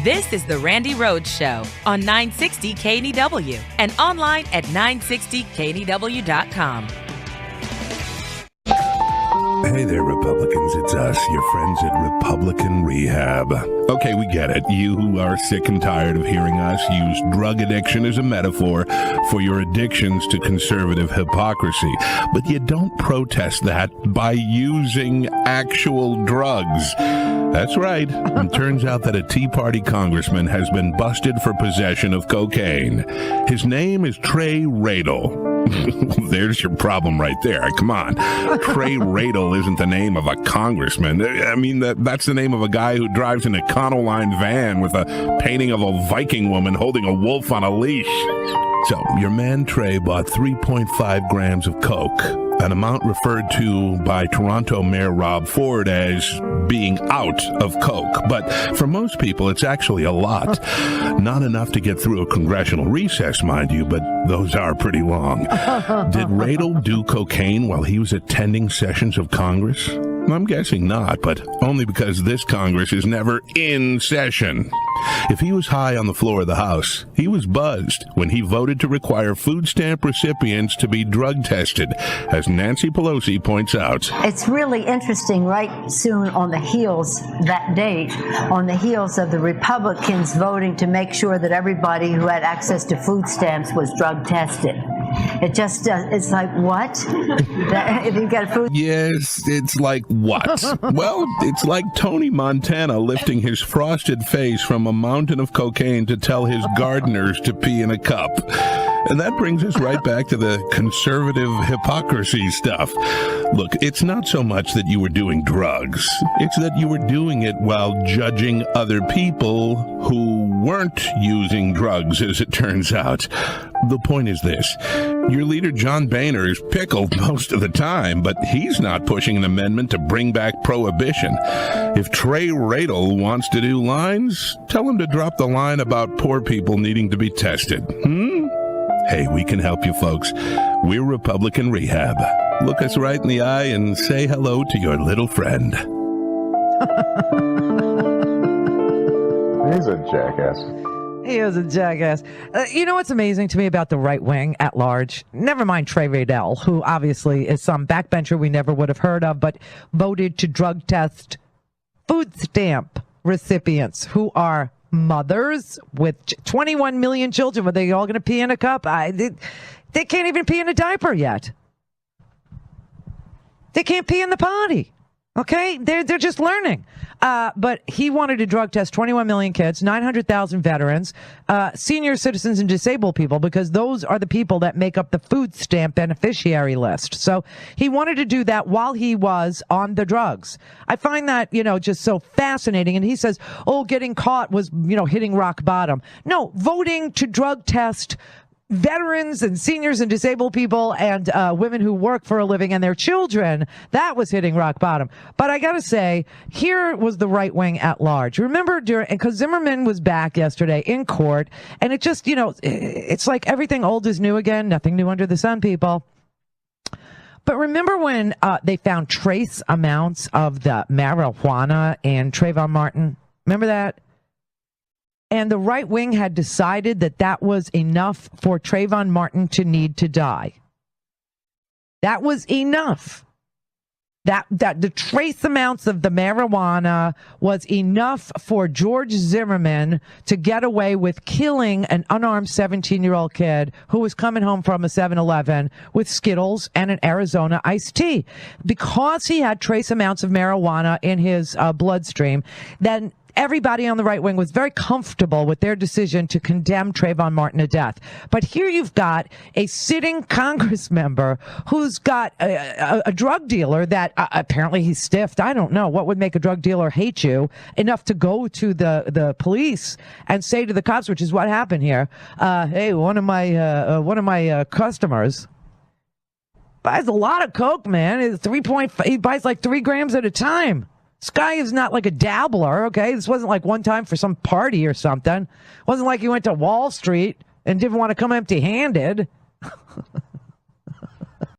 This is the Randi Rhodes Show on 960 KNEW and online at 960knew.com. Hey there, Republicans. It's us, your friends at Republican Rehab. Okay, we get it. You who are sick and tired of hearing us use drug addiction as a metaphor for your addictions to conservative hypocrisy. But you don't protest that by using actual drugs. That's right. It turns out that a Tea Party Congressman has been busted for possession of cocaine. His name is Trey Radel. There's your problem right there. Come on. Trey Radel isn't the name of a congressman. I mean, that's the name of a guy who drives an Econoline van with a painting of a Viking woman holding a wolf on a leash. So, your man Trey bought 3.5 grams of coke, an amount referred to by Toronto Mayor Rob Ford as being out of coke. But for most people, it's actually a lot. Not enough to get through a congressional recess, mind you, but those are pretty long. Did Radel do cocaine while he was attending sessions of Congress? I'm guessing not, but only because this Congress is never in session. If he was high on the floor of the House, he was buzzed when he voted to require food stamp recipients to be drug tested, as Nancy Pelosi points out. It's really interesting, right soon on the heels, that date, on the heels of the Republicans voting to make sure that everybody who had access to food stamps was drug tested. It just, it's like, what? If you got food? Yes, it's like what? Well, it's like Tony Montana lifting his frosted face from a mountain of cocaine to tell his gardeners to pee in a cup. And that brings us right back to the conservative hypocrisy stuff. Look, it's not so much that you were doing drugs. It's that you were doing it while judging other people who weren't using drugs, as it turns out. The point is this. Your leader, John Boehner, is pickled most of the time, but he's not pushing an amendment to bring back prohibition. If Trey Radel wants to do lines, tell him to drop the line about poor people needing to be tested. Hey, we can help you, folks. We're Republican Rehab. Look us right in the eye and say hello to your little friend. He's a jackass. He is a jackass. You know what's amazing to me about the right wing at large? Never mind Trey Radel, who obviously is some backbencher we never would have heard of, but voted to drug test food stamp recipients who are mothers with 21 million children. Were they all going to pee in a cup? They can't even pee in a diaper yet. They can't pee in the potty. Okay? They're just learning. But he wanted to drug test 21 million kids, 900,000 veterans, senior citizens and disabled people, because those are the people that make up the food stamp beneficiary list. So he wanted to do that while he was on the drugs. I find that, just so fascinating. And he says, getting caught was, hitting rock bottom. No, voting to drug test veterans and seniors and disabled people and women who work for a living and their children, that was hitting rock bottom. But I gotta say, here was the right wing at large. Remember, because Zimmerman was back yesterday in court, and it just, it's like everything old is new again, nothing new under the sun, people. But remember when they found trace amounts of the marijuana in Trayvon Martin? Remember that? And the right wing had decided that that was enough for Trayvon Martin to need to die. That was enough. That the trace amounts of the marijuana was enough for George Zimmerman to get away with killing an unarmed 17-year-old kid who was coming home from a 7-Eleven with Skittles and an Arizona iced tea. Because he had trace amounts of marijuana in his bloodstream, then everybody on the right wing was very comfortable with their decision to condemn Trayvon Martin to death. But here you've got a sitting Congress member who's got a drug dealer that apparently he's stiffed. I don't know what would make a drug dealer hate you enough to go to the police and say to the cops, which is what happened here. Hey, one of my customers buys a lot of coke, man. He buys like 3 grams at a time. This guy is not like a dabbler, okay? This wasn't like one time for some party or something. It wasn't like he went to Wall Street and didn't want to come empty-handed.